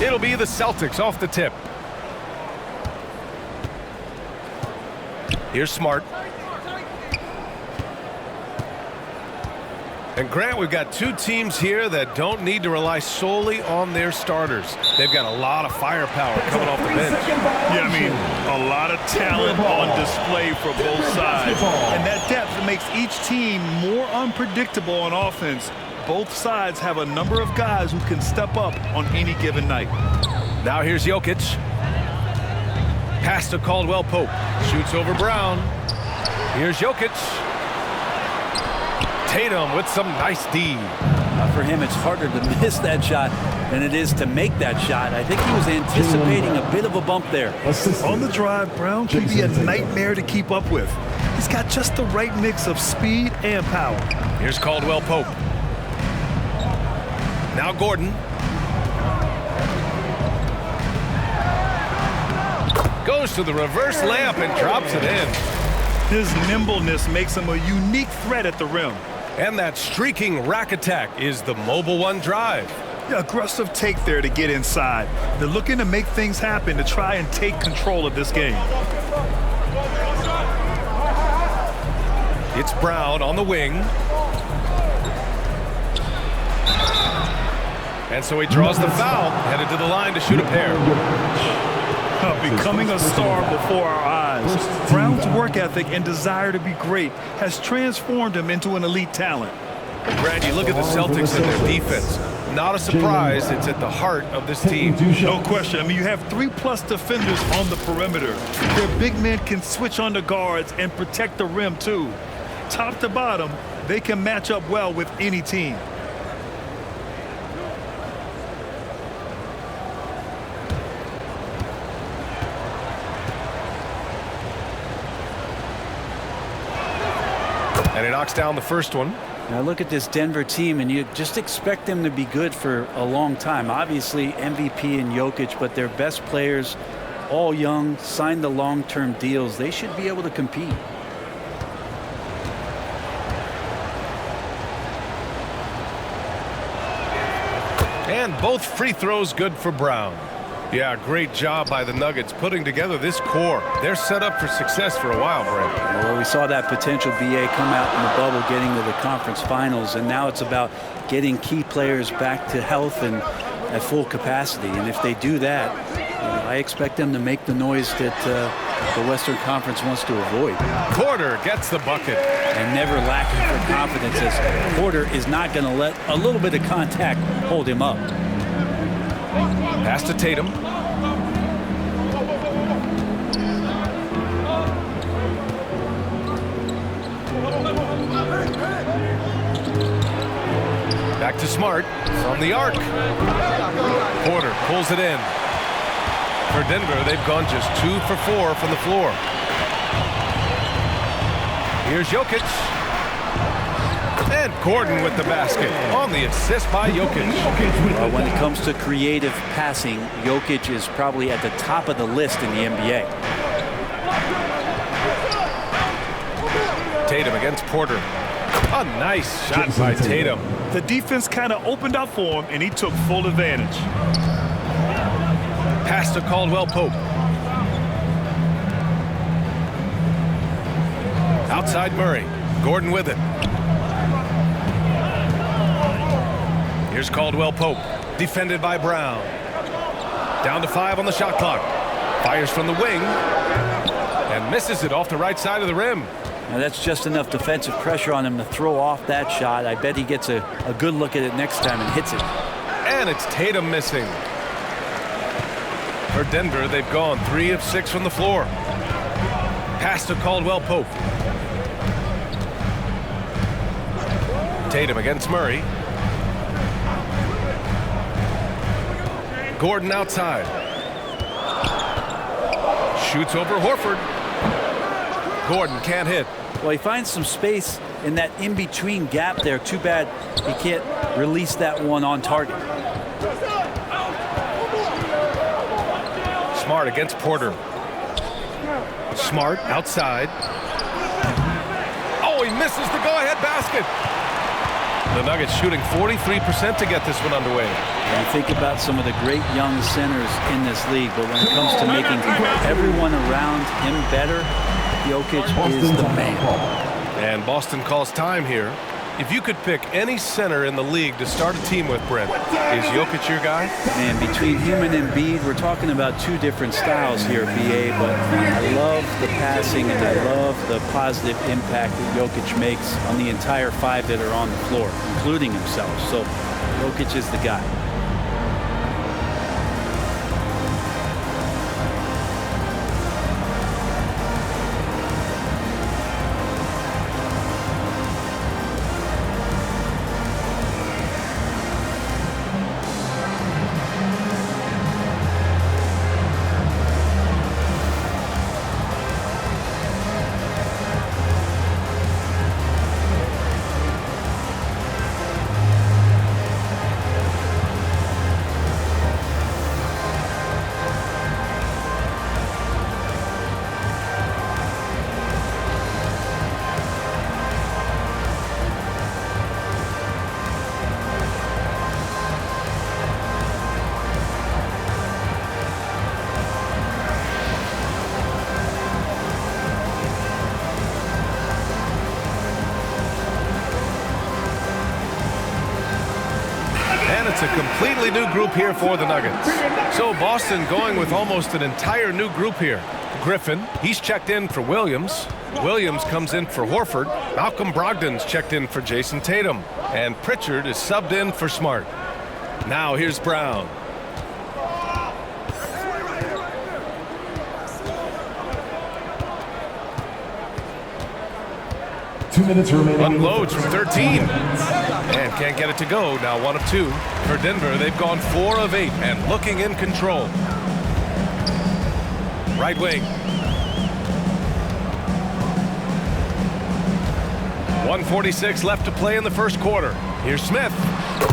It'll be the Celtics off the tip. Here's Smart. And Grant, we've got two teams here that don't need to rely solely on their starters. They've got a lot of firepower coming off the bench. Yeah, I mean, a lot of talent on display for both sides. And that depth makes each team more unpredictable on offense. Both sides have a number of guys who can step up on any given night. Now here's Jokic. Pass to Caldwell-Pope. Shoots over Brown. Here's Jokic. Tatum with some nice D. For him, it's harder to miss that shot than it is to make that shot. I think he was anticipating a bit of a bump there. On the drive, Brown can be a nightmare to keep up with. He's got just the right mix of speed and power. Here's Caldwell-Pope. Now Gordon. Goes to the reverse layup and drops it in. His nimbleness makes him a unique threat at the rim. And that streaking rack attack is the Mobile One drive. Yeah, aggressive take there to get inside. They're looking to make things happen to try and take control of this game. It's Brown on the wing. And so he draws the foul, headed to the line to shoot a pair. Becoming a star before our eyes. Brown's work ethic and desire to be great has transformed him into an elite talent. Randy, look at the Celtics and their defense. Not a surprise, it's at the heart of this team. No question. I mean, you have 3+ defenders on the perimeter. Their big men can switch on the guards and protect the rim, too. Top to bottom, they can match up well with any team. And he knocks down the first one. Now look at this Denver team, and you just expect them to be good for a long time. Obviously, MVP and Jokic, but their best players, all young, signed the long-term deals. They should be able to compete. And both free throws good for Brown. Yeah, great job by the Nuggets putting together this core. They're set up for success for a while, Brent. Well, we saw that potential BA come out in the bubble, getting to the conference finals, and now it's about getting key players back to health and at full capacity. And if they do that, I expect them to make the noise that the Western Conference wants to avoid. Porter gets the bucket. And never lacking for confidence, as Porter is not going to let a little bit of contact hold him up. Pass to Tatum. Back to Smart from the arc. Porter pulls it in. For Denver, they've gone just 2 for 4 from the floor. Here's Jokic. And Gordon with the basket on the assist by Jokic. Well, when it comes to creative passing, Jokic is probably at the top of the list in the NBA. Tatum against Porter. A nice shot by Tatum. The defense kind of opened up for him, and he took full advantage. Pass to Caldwell-Pope. Outside Murray. Gordon with it. Here's Caldwell-Pope, defended by Brown. Down to 5 on the shot clock. Fires from the wing and misses it off the right side of the rim. Now that's just enough defensive pressure on him to throw off that shot. I bet he gets a good look at it next time and hits it. And it's Tatum missing. For Denver, they've gone 3 of 6 from the floor. Pass to Caldwell-Pope. Tatum against Murray. Gordon outside. Shoots over Horford. Gordon can't hit. Well, he finds some space in that in-between gap there. Too bad he can't release that one on target. Smart against Porter. Smart outside. Oh, he misses the go-ahead basket. The Nuggets shooting 43% to get this one underway. And you think about some of the great young centers in this league, but when it comes to making everyone around him better, Jokic is the man. And Boston calls time here. If you could pick any center in the league to start a team with, Brent, is Jokic your guy? Man, between him and Embiid, we're talking about two different styles here, BA, but I love the passing and I love the positive impact that Jokic makes on the entire five that are on the floor, including himself. So Jokic is the guy. It's a completely new group here for the Nuggets. So Boston going with almost an entire new group here. Griffin, he's checked in for Williams. Williams comes in for Horford. Malcolm Brogdon's checked in for Jason Tatum. And Pritchard is subbed in for Smart. Now here's Brown. Unloads from 13. And can't get it to go. Now 1 of 2. For Denver, they've gone 4 of 8 and looking in control. Right wing. 1:46 left to play in the first quarter. Here's Smith.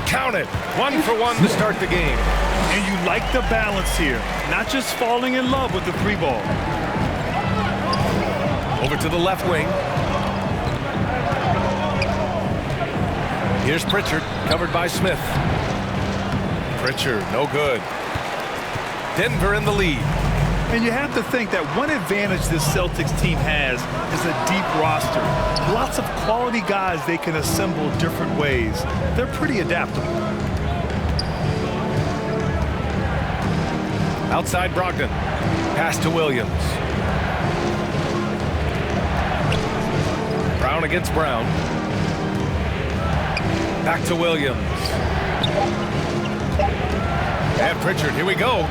Count it. 1 for 1 to start the game. And you like the balance here. Not just falling in love with the free ball. Over to the left wing. Here's Pritchard, covered by Smith. Pritchard, no good. Denver in the lead. And you have to think that one advantage this Celtics team has is a deep roster. Lots of quality guys they can assemble different ways. They're pretty adaptable. Outside Brogdon. Pass to Williams. Brown against Brown. Back to Williams. And Pritchard, here we go.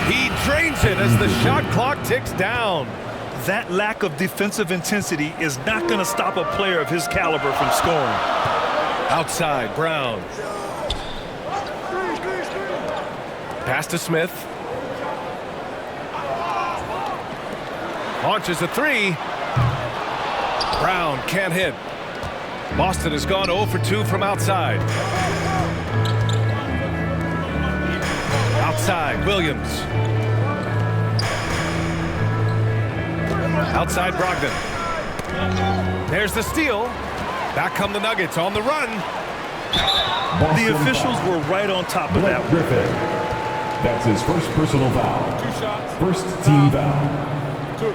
He drains it as the shot clock ticks down. That lack of defensive intensity is not going to stop a player of his caliber from scoring. Outside, Brown. Pass to Smith. Launches a 3. Brown can't hit. Boston has gone 0 for 2 from outside. Outside, Williams. Outside, Brogdon. There's the steal. Back come the Nuggets on the run. The officials were right on top of that. Griffin. That's his first personal foul. 2 shots. First team foul. 2.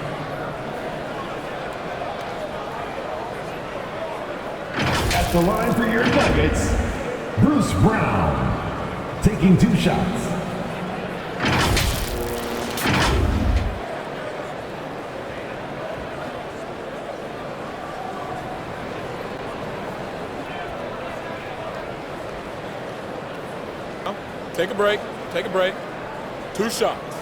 At the line for your Nuggets, Bruce Brown. Taking 2 shots. Take a break. Take a break. 2 shots.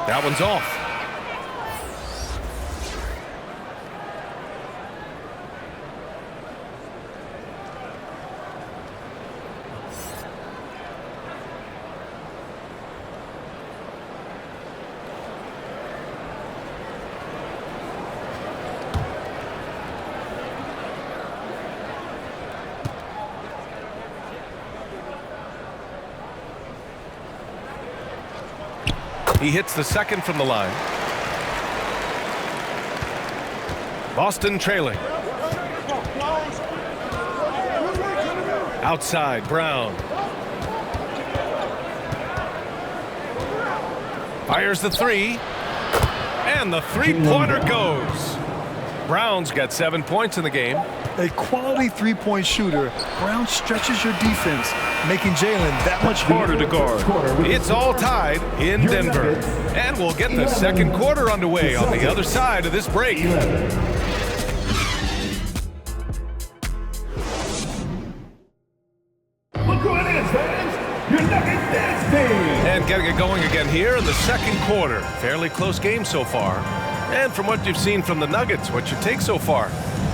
That one's off. He hits the second from the line. Boston trailing. Outside, Brown. Fires the three. And the three-pointer goes. Brown's got 7 points in the game. A quality three-point shooter, Brown stretches your defense, making Jalen that much harder to guard. It's all tied in Denver. And we'll get the second quarter underway on the other side of this break. And getting it going again here in the second quarter. Fairly close game so far. And from what you've seen from the Nuggets, what's your take so far?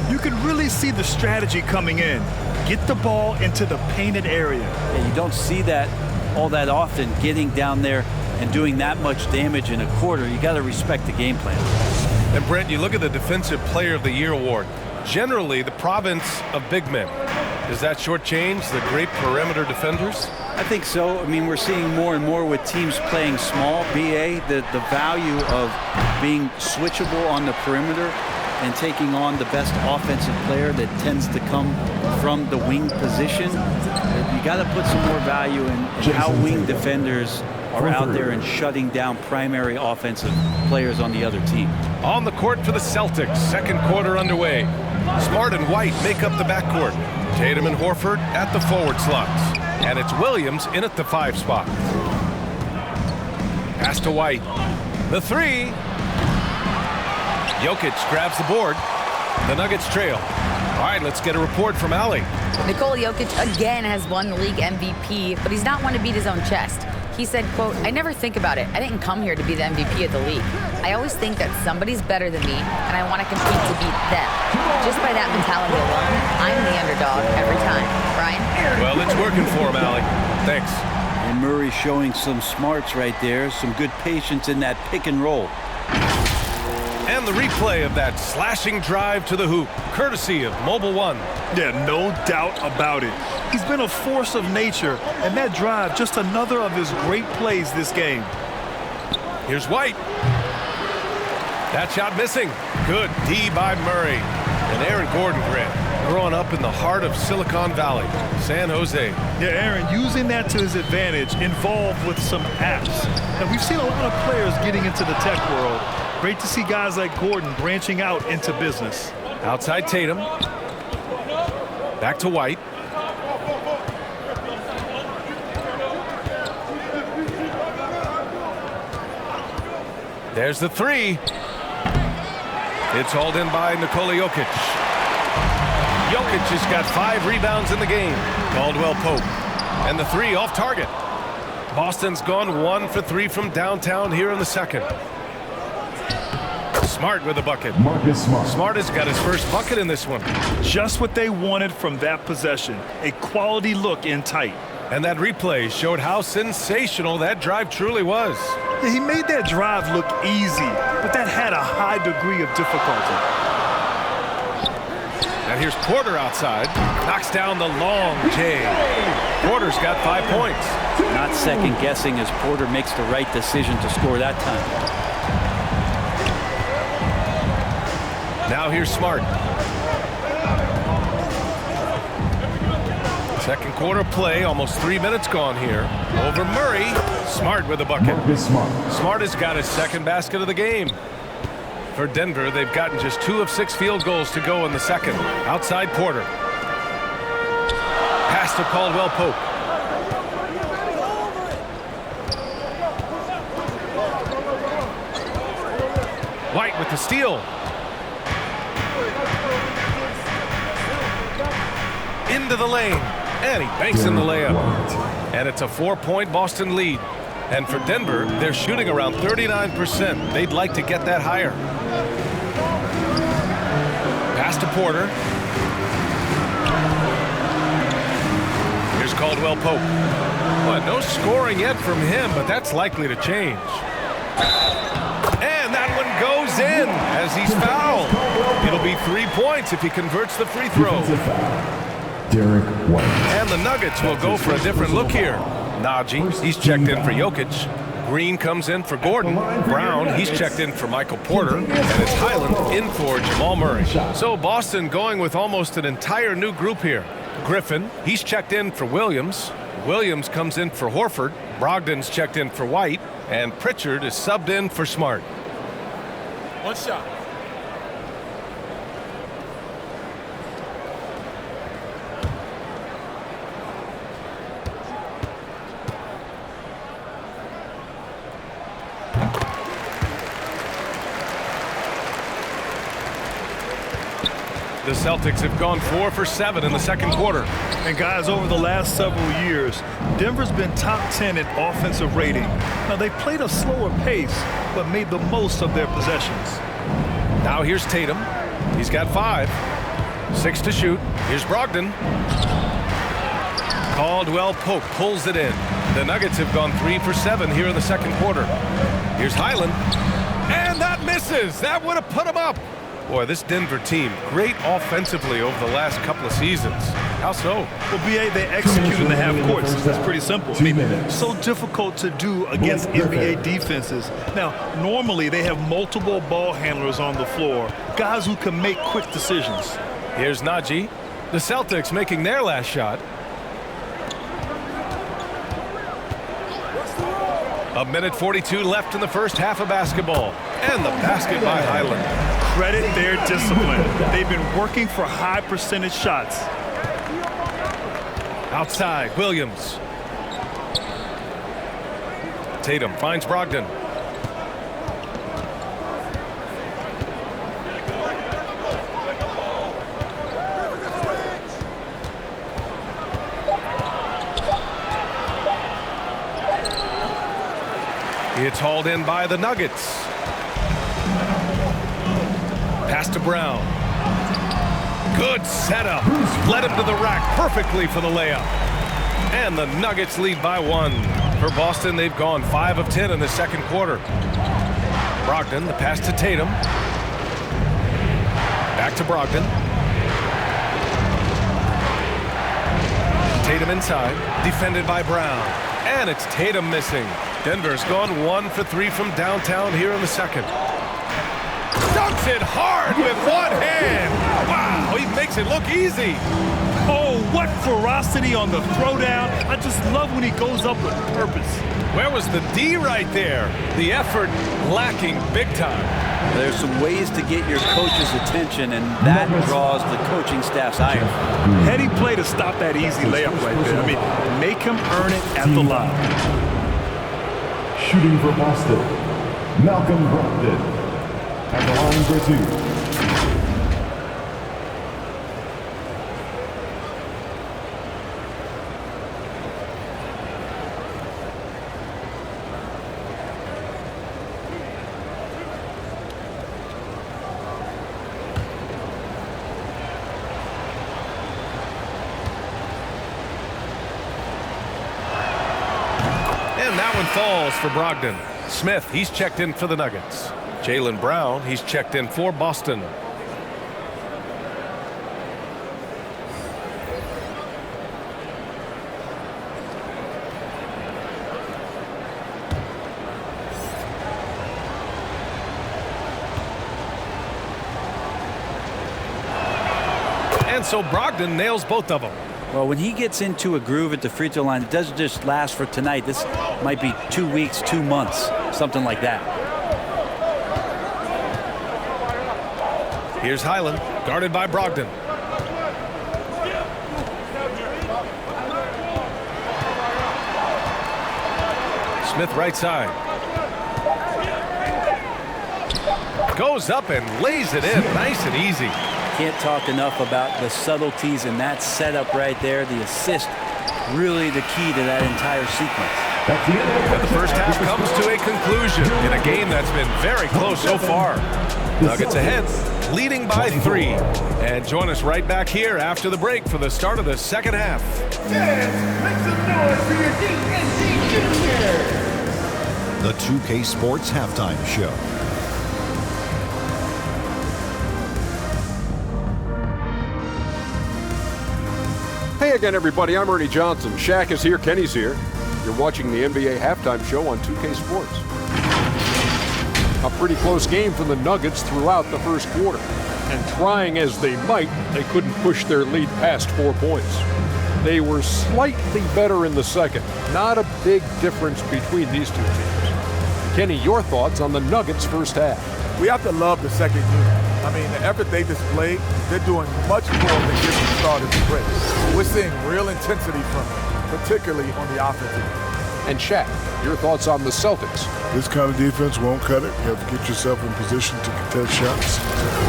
You can really see the strategy coming in. Get the ball into the painted area. Yeah, you don't see that all that often, getting down there and doing that much damage in a quarter. You got to respect the game plan. And Brent, you look at the Defensive Player of the Year award. Generally, the province of big men. Does that shortchange the great perimeter defenders? I think so. I mean, we're seeing more and more with teams playing small, BA, the value of being switchable on the perimeter and taking on the best offensive player that tends to come from the wing position. You got to put some more value in how wing defenders are out there and shutting down primary offensive players on the other team. On the court for the Celtics, second quarter underway. Smart and White make up the backcourt. Tatum and Horford at the forward slots. And it's Williams in at the 5 spot. Pass to White. The three. Jokic grabs the board. The Nuggets trail. All right, let's get a report from Allie. Nikola Jokic again has won the league MVP, but he's not one to beat his own chest. He said, quote, "I never think about it. I didn't come here to be the MVP of the league. I always think that somebody's better than me, and I want to compete to beat them. Just by that mentality alone, I'm the underdog every time." Brian? Well, it's working for him, Allie. Thanks. And Murray showing some smarts right there, some good patience in that pick and roll. And the replay of that slashing drive to the hoop, courtesy of Mobile One. Yeah, no doubt about it. He's been a force of nature, and that drive, just another of his great plays this game. Here's White. That shot missing. Good D by Murray. And Aaron Gordon, Grant, growing up in the heart of Silicon Valley, San Jose. Yeah, Aaron, using that to his advantage, involved with some apps. And we've seen a lot of players getting into the tech world. Great to see guys like Gordon branching out into business. Outside Tatum. Back to White. There's the three. It's hauled in by Nikola Jokic. Jokic has got 5 rebounds in the game. Caldwell Pope. And the three off target. Boston's gone 1 for 3 from downtown here in the second. Smart with a bucket. Marcus Smart. Smart has got his first bucket in this one. Just what they wanted from that possession. A quality look in tight. And that replay showed how sensational that drive truly was. Yeah, he made that drive look easy, but that had a high degree of difficulty. And here's Porter outside. Knocks down the long J. Porter's got 5 points. Not second guessing as Porter makes the right decision to score that time. Now here's Smart. Second quarter play, almost 3 minutes gone here. Over Murray. Smart with a bucket. Marcus Smart. Smart has got his second basket of the game. For Denver, they've gotten just 2 of 6 field goals to go in the second. Outside Porter. Pass to Caldwell Pope. White with the steal. Into the lane. And he banks in the layup. And it's a 4-point Boston lead. And for Denver, they're shooting around 39%. They'd like to get that higher. Pass to Porter. Here's Caldwell Pope. Well, no scoring yet from him, but that's likely to change. And that one goes in as he's fouled. It'll be 3 points if he converts the free throw. Derek White. And the Nuggets will go for a different look here. Najee, he's checked in for Jokic. Green comes in for Gordon. Brown, he's checked in for Michael Porter. And it's Highland in for Jamal Murray. So Boston going with almost an entire new group here. Griffin, he's checked in for Williams. Williams comes in for Horford. Brogdon's checked in for White. And Pritchard is subbed in for Smart. One shot. The Celtics have gone 4 for 7 in the second quarter. And guys, over the last several years, Denver's been top 10 in offensive rating. Now, they played a slower pace, but made the most of their possessions. Now here's Tatum. He's got 5. 6 to shoot. Here's Brogdon. Caldwell Pope pulls it in. The Nuggets have gone 3 for 7 here in the second quarter. Here's Highland. And that misses. That would have put him up. Boy, this Denver team, great offensively over the last couple of seasons. How so? Well, BA, they execute in the half courts. That's pretty simple. I mean, so difficult to do against NBA defenses. Now, normally they have multiple ball handlers on the floor, guys who can make quick decisions. Here's Najee. The Celtics making their last shot. A minute 42 left in the first half of basketball. And the basket by Highland. Credit their discipline. They've been working for high percentage shots. Outside, Williams. Tatum finds Brogdon. It's hauled in by the Nuggets. Pass to Brown. Good setup. Led him to the rack perfectly for the layup. And the Nuggets lead by 1. For Boston, they've gone 5 of 10 in the second quarter. Brogdon, the pass to Tatum. Back to Brogdon. Tatum inside. Defended by Brown. And it's Tatum missing. Denver's gone 1 for 3 from downtown here in the second. Dunks it hard with one hand. Wow, he makes it look easy. Oh, what ferocity on the throwdown. I just love when he goes up with purpose. Where was the D right there? The effort lacking big time. There's some ways to get your coach's attention, and that draws the coaching staff's ire. Heady play to stop that easy layup right there. I mean, make him earn it at the line. Shooting for Boston, Malcolm Brogdon. At the line for 2. And that one falls for Brogdon. Smith, he's checked in for the Nuggets. Jaylen Brown, he's checked in for Boston. And so Brogdon nails both of them. Well, when he gets into a groove at the free throw line, it doesn't just last for tonight. This might be 2 weeks, 2 months, something like that. Here's Highland, guarded by Brogdon. Smith right side. Goes up and lays it in, nice and easy. Can't talk enough about the subtleties in that setup right there. The assist, really the key to that entire sequence. And the first half comes to a conclusion in a game that's been very close so far. Nuggets ahead, leading by 3. And join us right back here after the break for the start of the second half. Make some noise for your DNC Junior! The 2K Sports Halftime Show. Hey again, everybody. I'm Ernie Johnson. Shaq is here. Kenny's here. You're watching the NBA Halftime Show on 2K Sports. A pretty close game for the Nuggets throughout the first quarter. And trying as they might, they couldn't push their lead past 4 points. They were slightly better in the second. Not a big difference between these two teams. Kenny, your thoughts on the Nuggets' first half? We have to love the second unit. I mean, the effort they displayed, they're doing much more than giving starters a break. We're seeing real intensity from them, particularly on the offensive end. And Shaq, your thoughts on the Celtics? This kind of defense won't cut it. You have to get yourself in position to contest shots.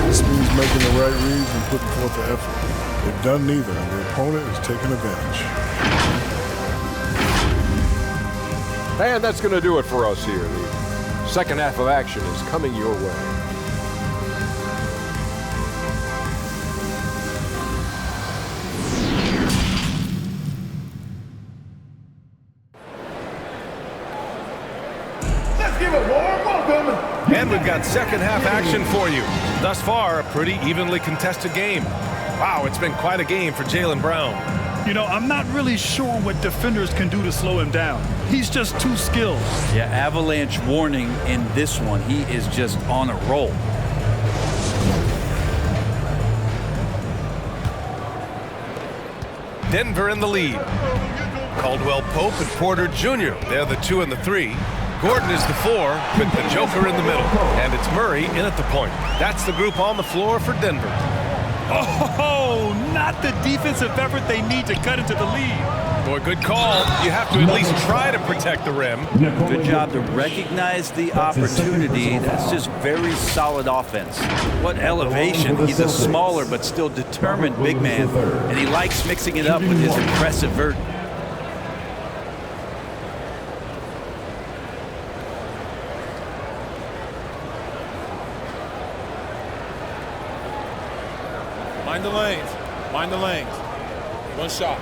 This means making the right reads and putting forth the effort. They've done neither, and the opponent is taking advantage. And that's going to do it for us here. The second half of action is coming your way. And we've got second half action for you. Thus far, a pretty evenly contested game. Wow, it's been quite a game for Jaylen Brown. You know, I'm not really sure what defenders can do to slow him down. He's just too skilled. Yeah, avalanche warning in this one. He is just on a roll. Denver in the lead. Caldwell Pope and Porter Jr. They're the 2 and the 3. Gordon is the 4 with the Joker in the middle. And it's Murray in at the point. That's the group on the floor for Denver. Oh, not the defensive effort they need to cut into the lead. Boy, good call. You have to at least try to protect the rim. Good job to recognize the opportunity. That's just very solid offense. What elevation. He's a smaller but still determined big man. And he likes mixing it up with his impressive vert. Mind the lanes. Mind the lanes. One shot.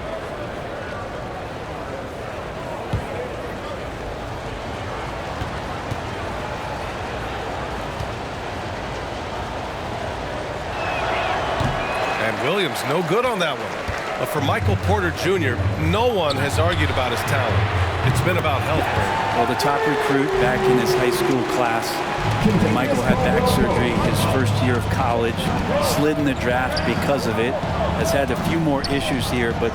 And Williams no good on that one. But for Michael Porter Jr., no one has argued about his talent. It's been about health. Well, the top recruit back in his high school class. Michael had back surgery his first year of college, slid in the draft because of it, has had a few more issues here, but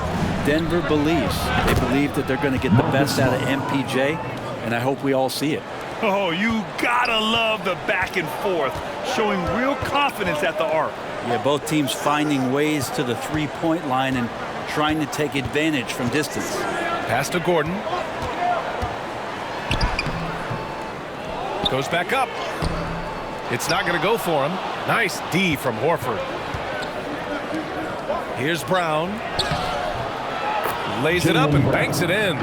Denver believes. They believe that they're going to get the best out of MPJ, and I hope we all see it. Oh, you gotta love the back and forth, showing real confidence at the arc. Yeah, both teams finding ways to the three-point line and trying to take advantage from distance. Pass to Gordon. Goes back up. It's not going to go for him. Nice D from Horford. Here's Brown. Lays it up and banks it in.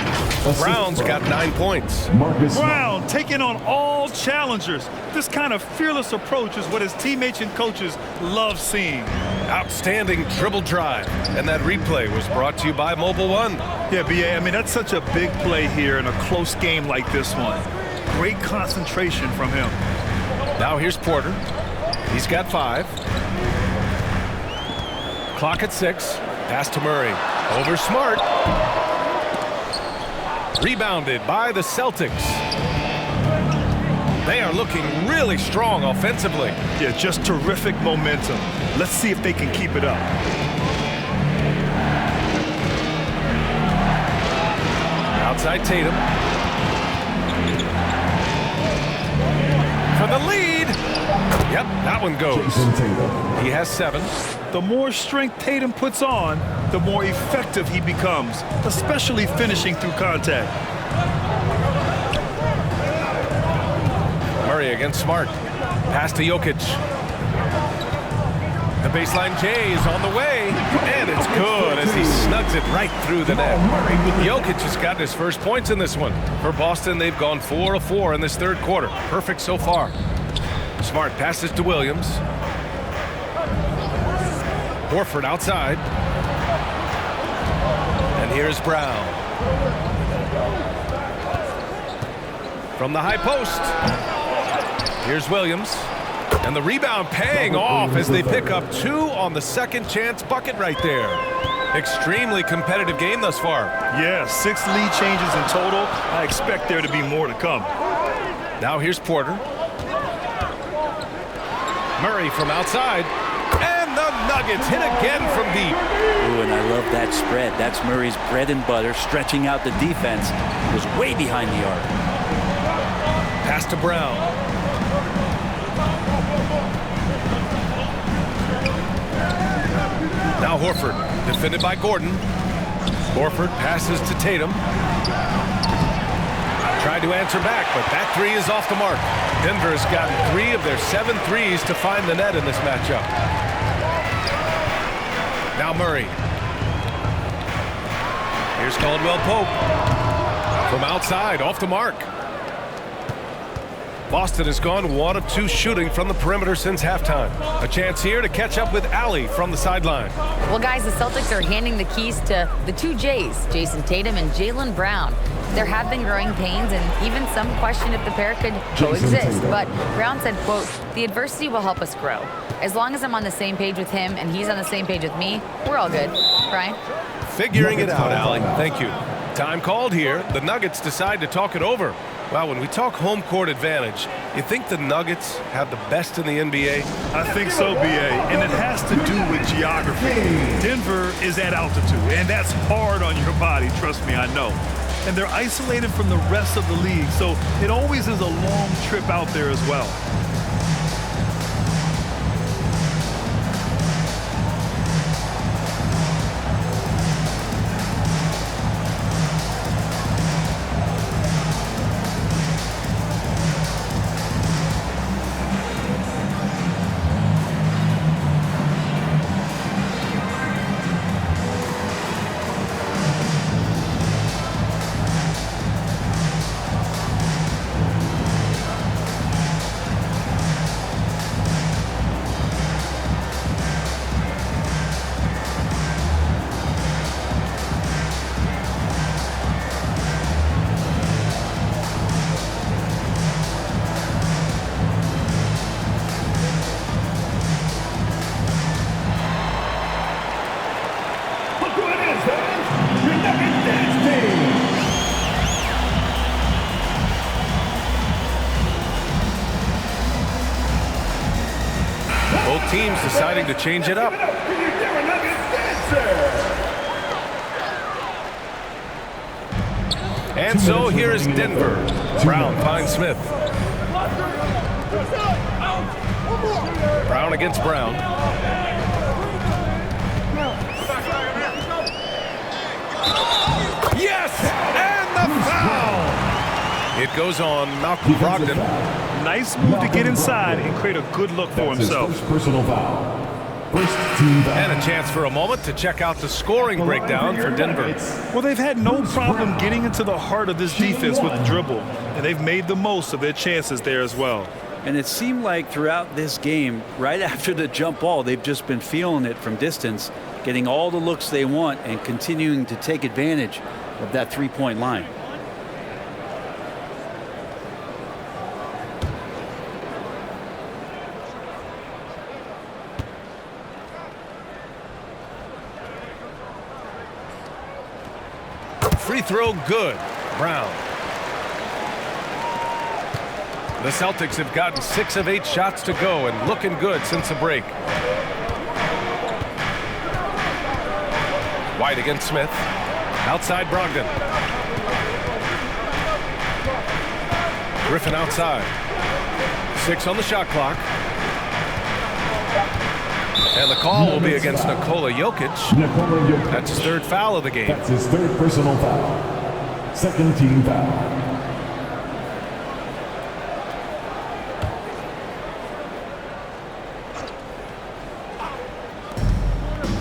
Brown's got 9 points. Brown taking on all challengers. This kind of fearless approach is what his teammates and coaches love seeing. Outstanding dribble drive. And that replay was brought to you by Mobile One. Yeah, B.A., I mean, that's such a big play here in a close game like this one. Great concentration from him. Now here's Porter. He's got 5. Clock at 6. Pass to Murray. Over Smart. Rebounded by the Celtics. They are looking really strong offensively. Yeah, just terrific momentum. Let's see if they can keep it up. Outside Tatum. For the lead. Yep, that one goes. He has 7. The more strength Tatum puts on, the more effective he becomes, especially finishing through contact. Murray against Smart. Pass to Jokic. The baseline J is on the way, and it's good as he snugs it right through the net. Jokic has gotten his first points in this one. For Boston, they've gone 4 of 4 in this third quarter. Perfect so far. Smart passes to Williams. Horford outside. And here's Brown. From the high post. Here's Williams. And the rebound paying off as they pick up 2 on the second chance bucket right there. Extremely competitive game thus far. Yeah, 6 lead changes in total. I expect there to be more to come. Now here's Porter. Murray from outside. And the Nuggets hit again from deep. Ooh, and I love that spread. That's Murray's bread and butter, stretching out the defense. It was way behind the arc. Pass to Brown. Now Horford, defended by Gordon. Horford passes to Tatum. Tried to answer back, but that 3 is off the mark. Denver has gotten 3 of their 7 threes to find the net in this matchup. Now Murray. Here's Caldwell Pope. From outside, off the mark. Boston has gone 1 of 2 shooting from the perimeter since halftime. A chance here to catch up with Allie from the sideline. Well, guys, the Celtics are handing the keys to the 2 J's, Jason Tatum and Jaylen Brown. There have been growing pains, and even some question if the pair could coexist. But Brown said, quote, "The adversity will help us grow. As long as I'm on the same page with him and he's on the same page with me, we're all good." Brian? Figuring it out, Allie. Thank you. Time called here. The Nuggets decide to talk it over. Well, when we talk home court advantage, you think the Nuggets have the best in the NBA? I think so, B.A., and it has to do with geography. Denver is at altitude, and that's hard on your body, trust me, I know. And they're isolated from the rest of the league, so it always is a long trip out there as well. Both teams deciding to change it up. And so here is Denver. Brown finds Smith. Brown against Brown. Yes! And the foul! It goes on Malcolm Brogdon. Nice move to get inside and create a good look for himself. First personal foul. First team foul. And a chance for a moment to check out the scoring breakdown for Denver. Well, they've had no problem getting into the heart of this defense with the dribble, and they've made the most of their chances there as well. And it seemed like throughout this game, right after the jump ball, they've just been feeling it from distance, getting all the looks they want and continuing to take advantage of that three-point line. Free throw good. Brown. The Celtics have gotten 6 of 8 shots to go and looking good since the break. White against Smith. Outside Brogdon. Griffin outside. 6 on the shot clock. And the call will be against Nikola Jokic. That's his 3rd foul of the game. That's his 3rd personal foul. Second team foul.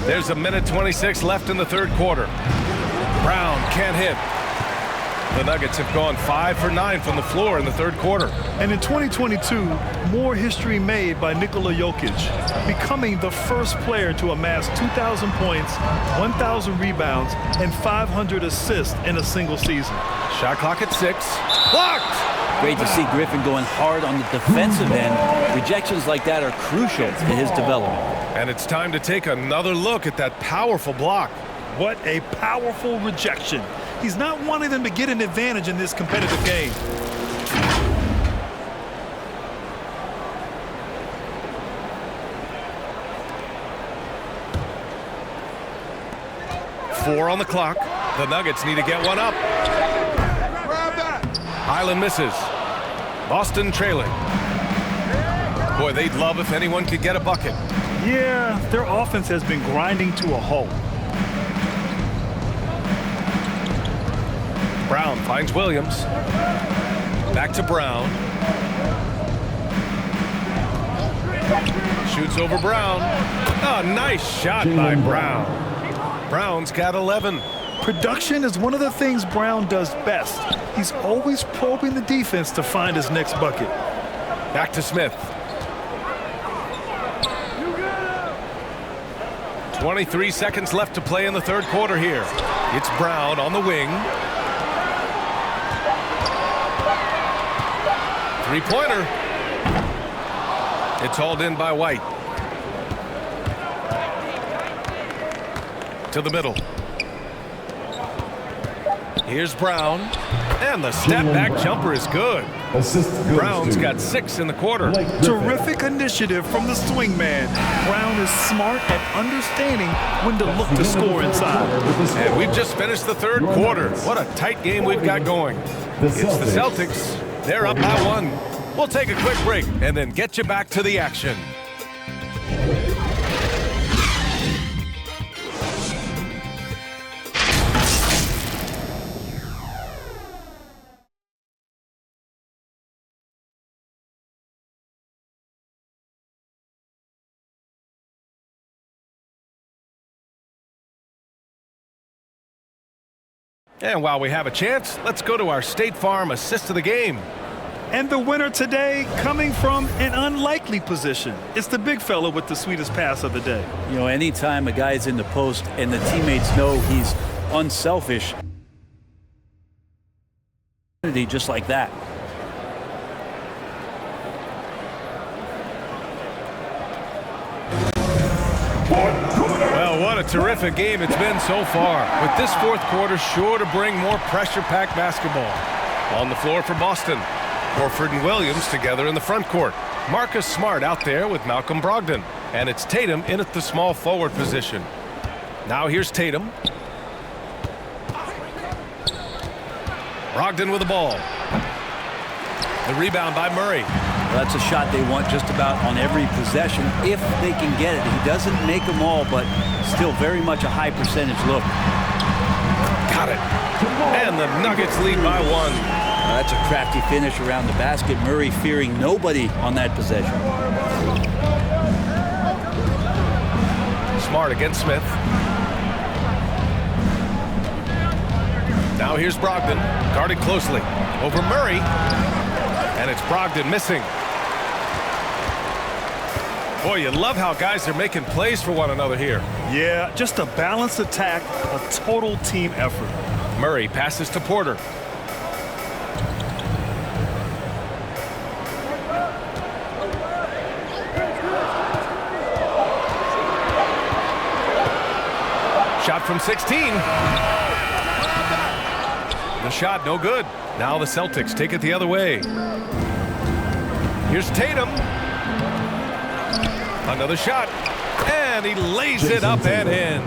There's 1:26 left in the 3rd quarter. Brown can't hit. The Nuggets have gone 5 for 9 from the floor in the 3rd quarter. And in 2022, more history made by Nikola Jokic, becoming the first player to amass 2,000 points, 1,000 rebounds, and 500 assists in a single season. Shot clock at 6. Blocked! Great to see Griffin going hard on the defensive end. Rejections like that are crucial to his development. And it's time to take another look at that powerful block. What a powerful rejection. He's not wanting them to get an advantage in this competitive game. Four on the clock. The Nuggets need to get one up. Highland misses. Boston trailing. Boy, they'd love if anyone could get a bucket. Yeah, their offense has been grinding to a halt. Brown finds Williams. Back to Brown. Shoots over Brown. Oh, nice shot by Brown. Brown's got 11. Production is one of the things Brown does best. He's always probing the defense to find his next bucket. Back to Smith. 23 seconds left to play in the third quarter here. It's Brown on the wing. Three-pointer. It's hauled in by White. To the middle. Here's Brown. And the step-back jumper is good. Brown's got 6 in the quarter. Terrific initiative from the swing man. Brown is smart at understanding when to look to score inside. And we've just finished the third quarter. What a tight game we've got going. It's the Celtics. They're up by 1. We'll take a quick break and then get you back to the action. And while we have a chance, let's go to our State Farm assist of the game. And the winner today coming from an unlikely position. It's the big fella with the sweetest pass of the day. You know, anytime a guy's in the post and the teammates know he's unselfish, just like that. Well, what a terrific game it's been so far. With this fourth quarter sure to bring more pressure-packed basketball. On the floor for Boston. Horford and Williams together in the front court. Marcus Smart out there with Malcolm Brogdon. And it's Tatum in at the small forward position. Now here's Tatum. Brogdon with the ball. The rebound by Murray. Well, that's a shot they want just about on every possession if they can get it. He doesn't make them all, but still very much a high percentage look. Got it. And the Nuggets lead by 1. That's a crafty finish around the basket. Murray fearing nobody on that possession. Smart against Smith. Now here's Brogdon, guarded closely. Over Murray. And it's Brogdon missing. Boy, you love how guys are making plays for one another here. Yeah, just a balanced attack, a total team effort. Murray passes to Porter. Shot from 16. The shot no good. Now the Celtics take it the other way. Here's Tatum. Another shot. And he lays it up and in.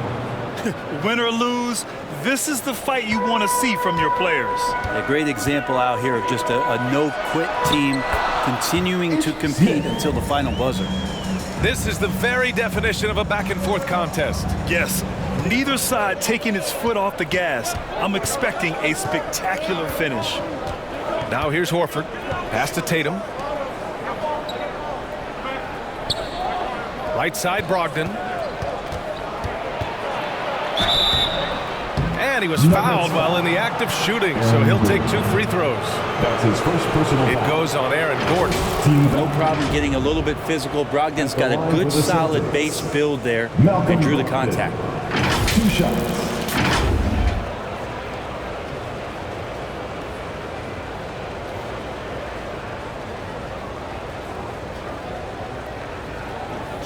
Win or lose, this is the fight you want to see from your players. A great example out here of just a no-quit team continuing to compete until the final buzzer. This is the very definition of a back-and-forth contest. Yes, neither side taking its foot off the gas. I'm expecting a spectacular finish. Now here's Horford. Pass to Tatum. Right side, Brogdon. And he was fouled while in the act of shooting, so he'll take 2 free throws. That's his first personal It foul. goes on Aaron Gordon. No problem getting a little bit physical. Brogdon's got a good, solid base build there and drew the contact. 2 shots.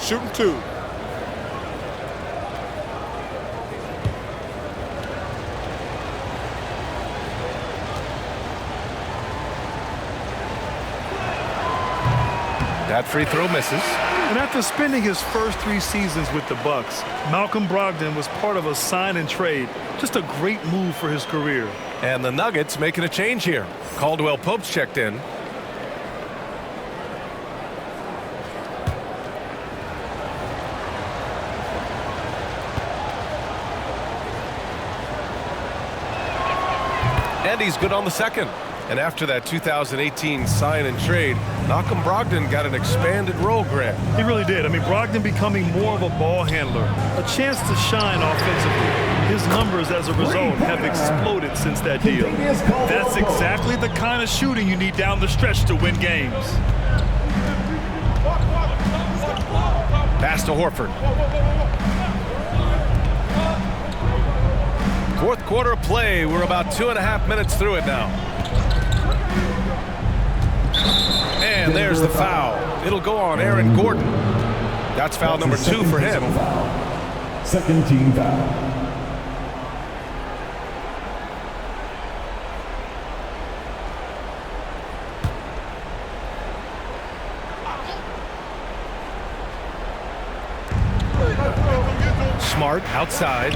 Shooting 2. That free throw misses. And after spending his first 3 seasons with the Bucks, Malcolm Brogdon was part of a sign and trade. Just a great move for his career. And the Nuggets making a change here. Caldwell Pope's checked in. And he's good on the second. And after that 2018 sign and trade, Malcolm Brogdon got an expanded role, Grant. He really did. I mean, Brogdon becoming more of a ball handler, a chance to shine offensively. His numbers as a result have exploded since that deal. That's exactly the kind of shooting you need down the stretch to win games. Pass to Horford. Fourth quarter of play. We're about 2.5 minutes through it now. And there's the foul. It'll go on Aaron Gordon. That's foul number 2 for him. Second team foul. Smart outside.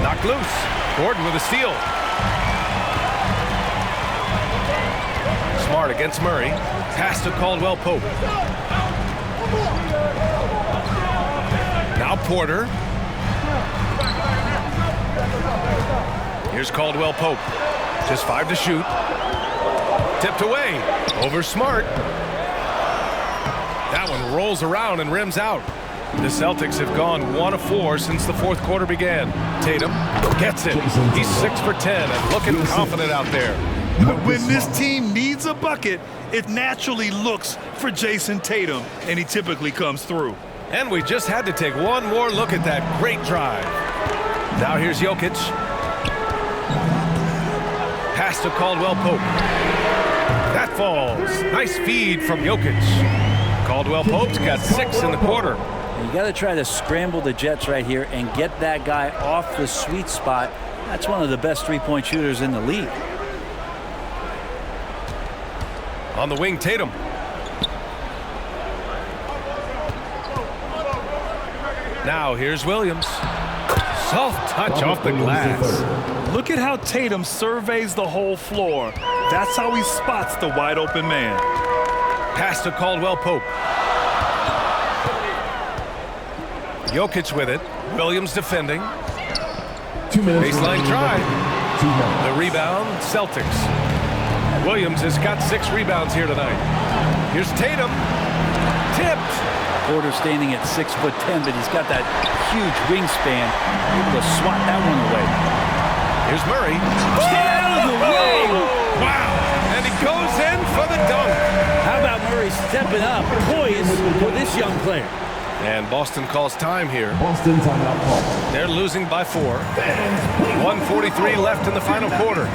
Knocked loose. Gordon with a steal. Smart against Murray. Pass to Caldwell Pope. Now Porter. Here's Caldwell Pope. Just 5 to shoot. Tipped away. Over Smart. That one rolls around and rims out. The Celtics have gone 1 of 4 since the fourth quarter began. Tatum gets it. He's 6 for 10 and looking confident out there. When this team needs a bucket, it naturally looks for Jason Tatum, and he typically comes through. And we just had to take one more look at that great drive. Now here's Jokic. Pass to Caldwell Pope. That falls. Nice feed from Jokic. Caldwell Pope's got 6 in the quarter. You got to try to scramble the Jets right here and get that guy off the sweet spot. That's one of the best three-point shooters in the league. On the wing, Tatum. Now here's Williams. Soft touch off the glass. Look at how Tatum surveys the whole floor. That's how he spots the wide open man. Pass to Caldwell Pope. Jokic with it. Williams defending. 2 minutes. Baseline drive. 2 minutes. The rebound, Celtics. Williams has got 6 rebounds here tonight. Here's Tatum. Tipped. Porter standing at 6'10", but he's got that huge wingspan, able to swat that one away. Here's Murray. Stay out of the way! Wow! And he goes in for the dunk. How about Murray stepping up, poised for this young player? And Boston calls time here. Boston timeout call. They're losing by 4. 1:43 left in the final quarter.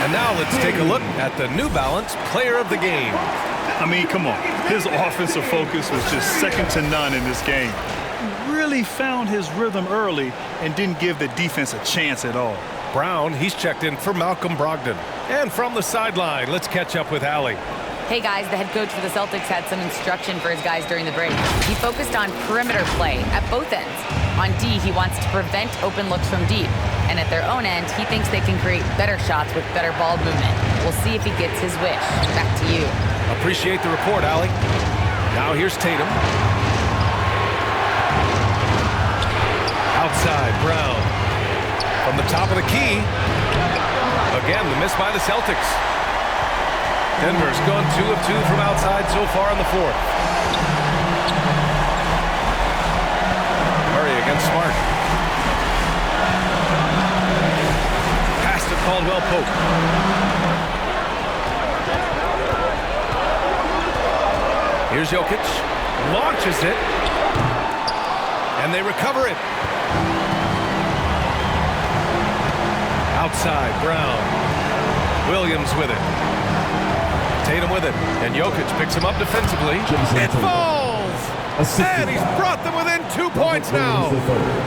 And now let's take a look at the New Balance Player of the Game. I mean, come on. His offensive focus was just second to none in this game. He really found his rhythm early and didn't give the defense a chance at all. Brown, he's checked in for Malcolm Brogdon. And from the sideline, let's catch up with Allie. Hey guys, the head coach for the Celtics had some instruction for his guys during the break. He focused on perimeter play at both ends. On D, he wants to prevent open looks from deep. And at their own end, he thinks they can create better shots with better ball movement. We'll see if he gets his wish. Back to you. Appreciate the report, Allie. Now here's Tatum. Outside, Brown. From the top of the key. Again, the miss by the Celtics. Denver's gone 2 of 2 from outside so far in the fourth. Murray against Smart. Pass to Caldwell Pope. Here's Jokic. Launches it. And they recover it. Outside, Brown. Williams with it. Tatum with it. And Jokic picks him up defensively. It falls! And he's brought them within 2 points now.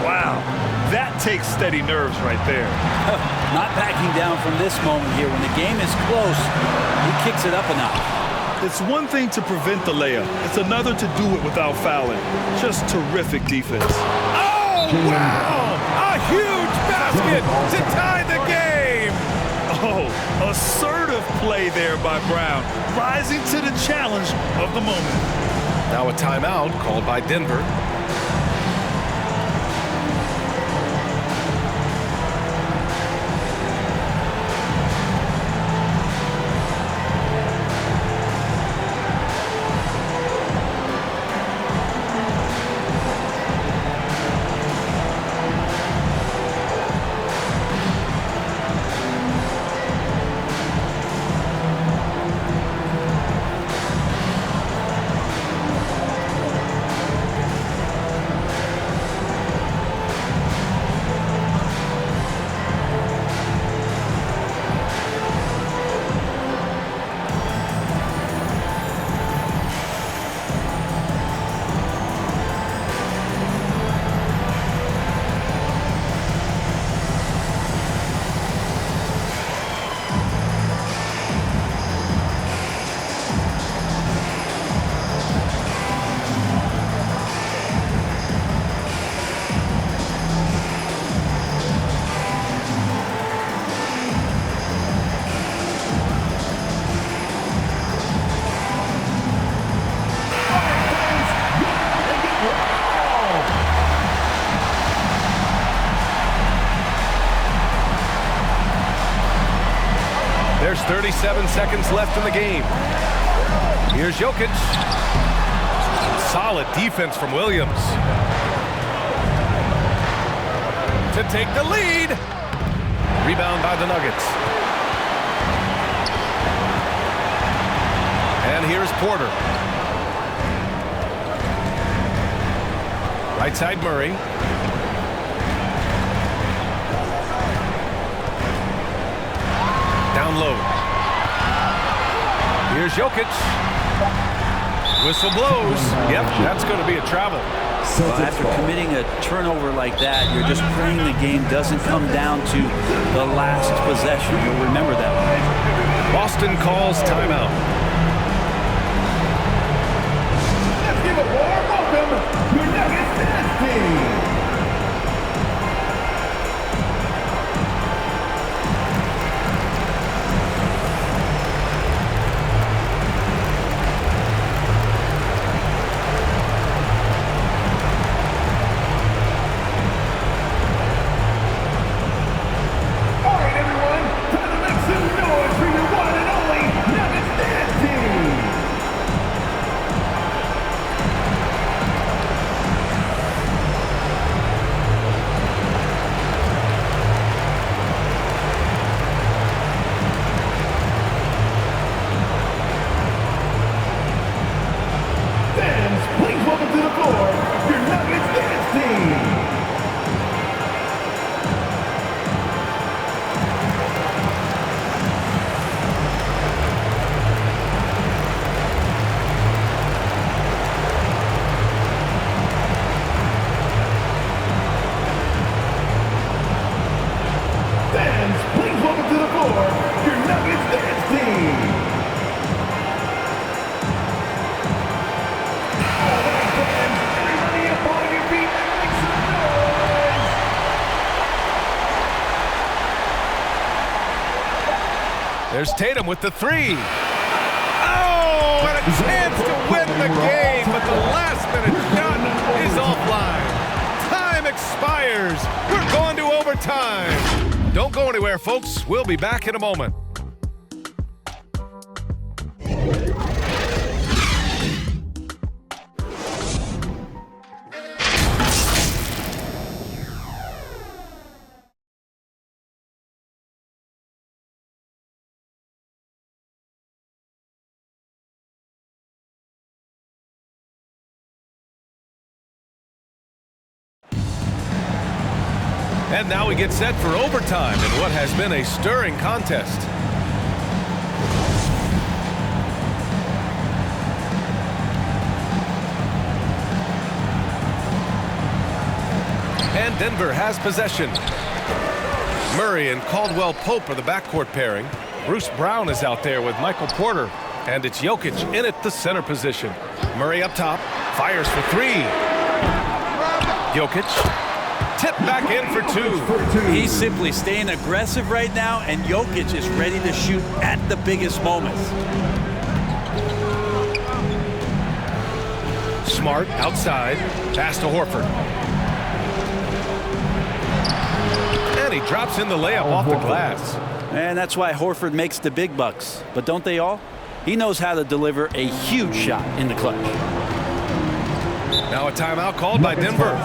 Wow. That takes steady nerves right there. Not backing down from this moment here. When the game is close, he kicks it up a notch. It's one thing to prevent the layup. It's another to do it without fouling. Just terrific defense. Oh, wow! A huge basket to tie the game! Oh, assertive play there by Brown, rising to the challenge of the moment. Now a timeout called by Denver. There's 37 seconds left in the game. Here's Jokic. Solid defense from Williams. To take the lead. Rebound by the Nuggets. And here's Porter. Right side Murray. Down low. Here's Jokic. Whistle blows. Yep, that's going to be a travel. Well, after committing a turnover like that, you're just praying the game doesn't come down to the last possession. You'll remember that one. Boston calls timeout. Let's give a warm welcome to Nuggets Dynasty. All right, everyone, time to make some noise for your one and only Nuggets Dynasty. There's Tatum with the three. Oh, and a chance to win the game, but the last-minute shot is offline. Time expires. We're going to overtime. Don't go anywhere, folks. We'll be back in a moment. And now we get set for overtime in what has been a stirring contest. And Denver has possession. Murray and Caldwell Pope are the backcourt pairing. Bruce Brown is out there with Michael Porter. And it's Jokic in at the center position. Murray up top, fires for three. Jokic. Tip back in for two. He's simply staying aggressive right now, and Jokic is ready to shoot at the biggest moments. Smart outside. Pass to Horford. And he drops in the layup off the glass. And that's why Horford makes the big bucks. But don't they all? He knows how to deliver a huge shot in the clutch. Now a timeout called by Denver.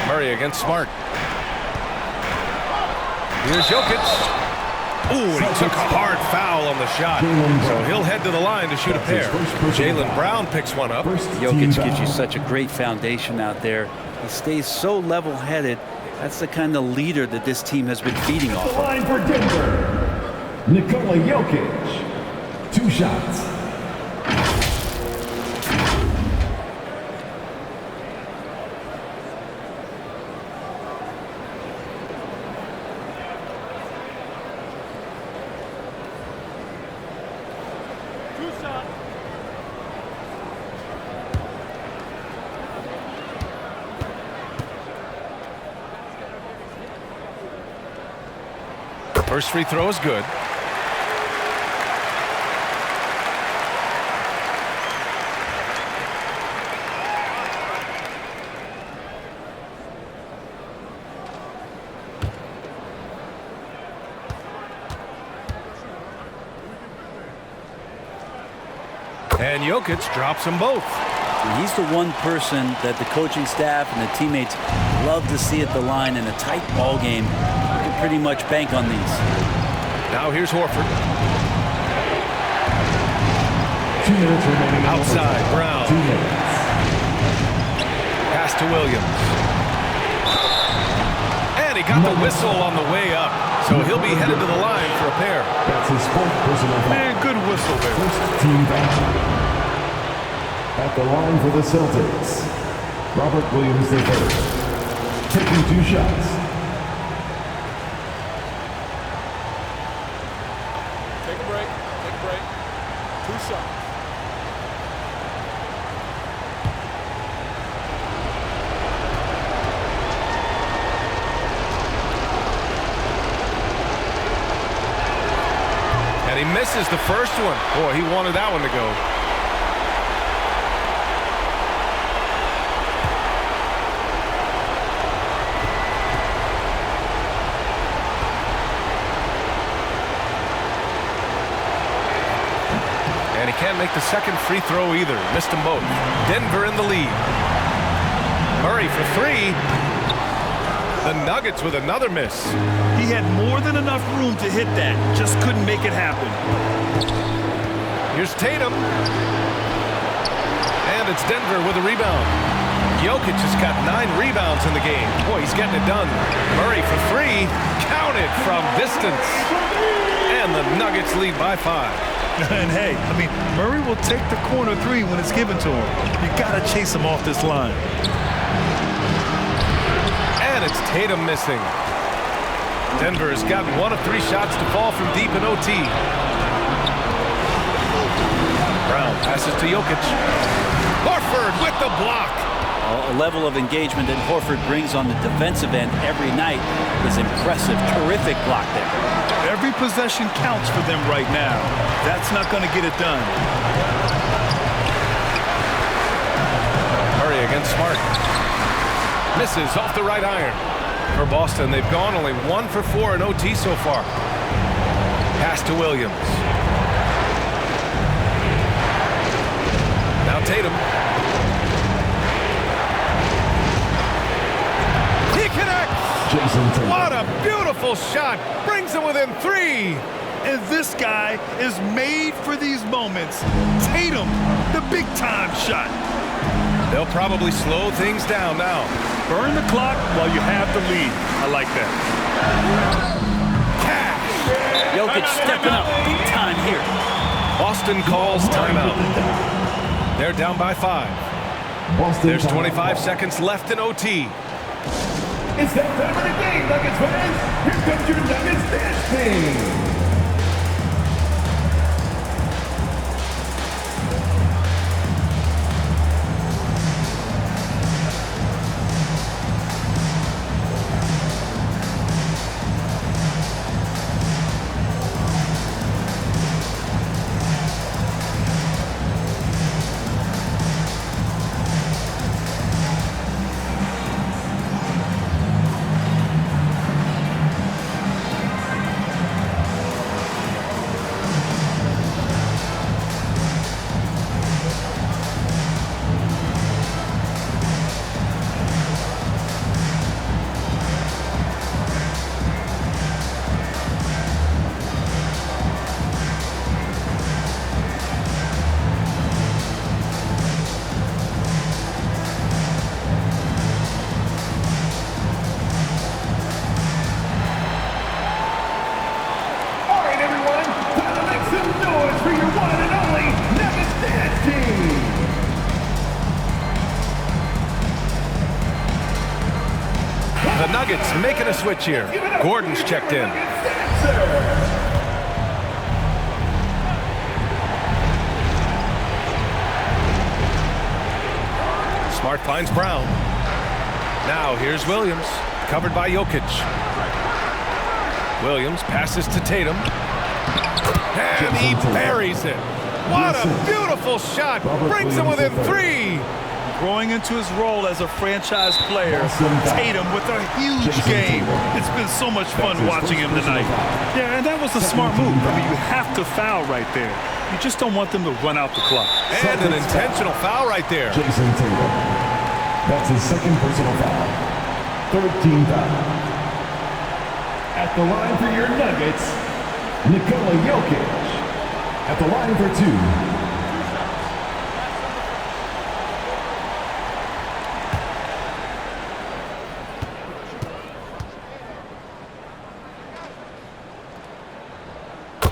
Murray against Smart. Here's Jokic. Ooh, and he took a hard foul on the shot. So he'll head to the line to shoot a pair. Jaylen Brown picks one up. Jokic gives you such a great foundation out there. He stays so level-headed. That's the kind of leader that this team has been feeding off. The line for Denver, Nikola Jokic. 2 shots. First free throw is good. And Jokic drops them both. And he's the one person that the coaching staff and the teammates love to see at the line in a tight ball game. You can pretty much bank on these. Now here's Horford. 2 minutes remaining. Outside, Brown. 2 minutes. Pass to Williams. And he got the whistle on the way up. So he'll be headed to the line for a pair. That's his 4th personal foul. Man, good whistle there. First team foul. At the line for the Celtics, Robert Williams III, taking 2 shots. misses the first one. Boy, he wanted that one to go. And he can't make the second free throw either. Missed them both. Denver in the lead. Murray for three. The Nuggets with another miss. He had more than enough room to hit that. Just couldn't make it happen. Here's Tatum. And it's Denver with a rebound. Jokic has got 9 rebounds in the game. Boy, he's getting it done. Murray for three. Counted from distance. And the Nuggets lead by 5. And hey, I mean, Murray will take the corner three when it's given to him. You got to chase him off this line. And it's Tatum missing. Denver has gotten 1 of 3 shots to fall from deep in OT. Brown passes to Jokic. Horford with the block. A level of engagement that Horford brings on the defensive end every night is impressive. Terrific block there. Every possession counts for them right now. That's not going to get it done. Murray against Smart. Misses off the right iron. For Boston, they've gone only 1 for 4 in OT so far. Pass to Williams. Now Tatum. He connects! What a beautiful shot! Brings him within 3! And this guy is made for these moments. Tatum, the big-time shot. They'll probably slow things down now. Burn the clock while you have the lead. I like that. Cash! Jokic stepping up big time here. Boston calls timeout. They're down by 5. There's 25 seconds left in OT. It's that time of the game, Nuggets fans. Here comes your Nuggets dance team. The Nuggets making a switch here. Gordon's checked in. Smart finds Brown. Now here's Williams, covered by Jokic. Williams passes to Tatum. And he buries it. What a beautiful shot. Brings him within 3. Growing into his role as a franchise player, Tatum with a huge game. It's been so much fun watching him tonight. Yeah, and that was a smart move. I mean, you have to foul right there. You just don't want them to run out the clock. And an intentional foul right there. Jason Tatum. That's his second personal foul. 13 foul. At the line for your Nuggets, Nikola Jokic. At the line for 2.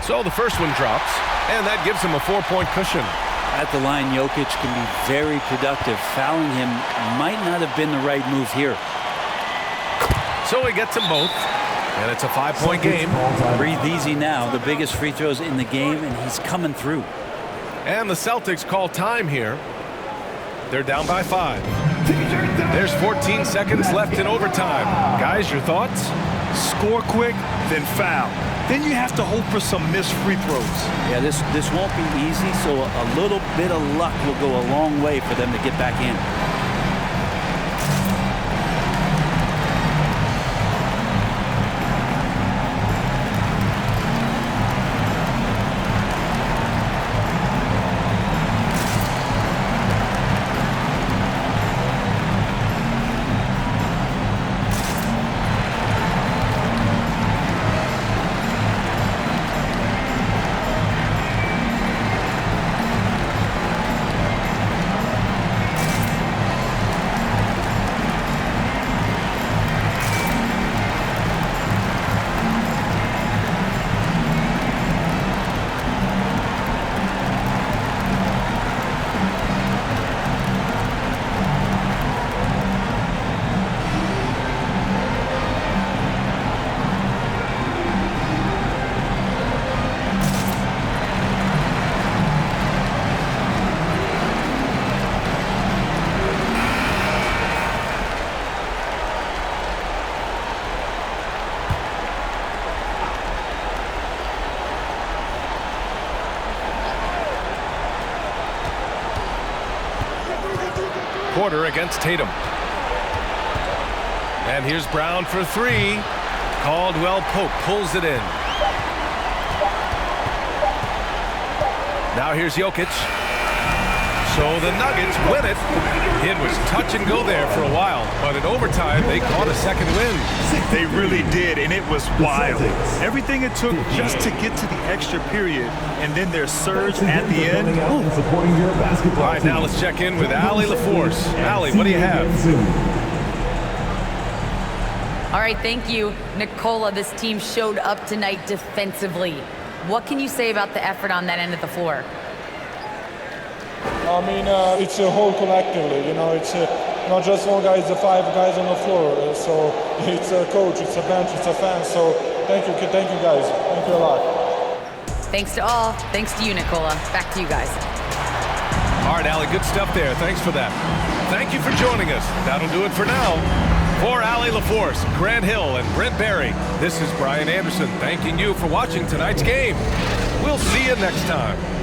So the first one drops, and that gives him a 4-point cushion. At the line, Jokic can be very productive. Fouling him might not have been the right move here. So he gets them both, and it's a 5-point game. Breathe easy now. The biggest free throws in the game, and he's coming through. And the Celtics call time here. They're down by 5. There's 14 seconds left in overtime. Guys, your thoughts? Score quick, then foul. then you have to hope for some missed free throws. Yeah, this won't be easy, so a little bit of luck will go a long way for them to get back in. Porter against Tatum. And here's Brown for three. Caldwell Pope pulls it in. Now here's Jokic. So the Nuggets win it. It was touch and go there for a while, but in overtime they caught a second win. They really did, and it was wild. Everything it took just to get to the extra period, and then their surge at the end. All right, now let's check in with Allie LaForce. Allie, what do you have? All right, thank you, Nicola. This team showed up tonight defensively. What can you say about the effort on that end of the floor? I mean, it's a whole collectively, you know, it's not just one guy, it's the 5 guys on the floor. So it's a coach, it's a bench, it's a fan. So thank you guys. Thank you a lot. Thanks to all. Thanks to you, Nicola. Back to you guys. All right, Allie, good stuff there. Thanks for that. Thank you for joining us. That'll do it for now. For Allie LaForce, Grant Hill, and Brent Barry, this is Brian Anderson thanking you for watching tonight's game. We'll see you next time.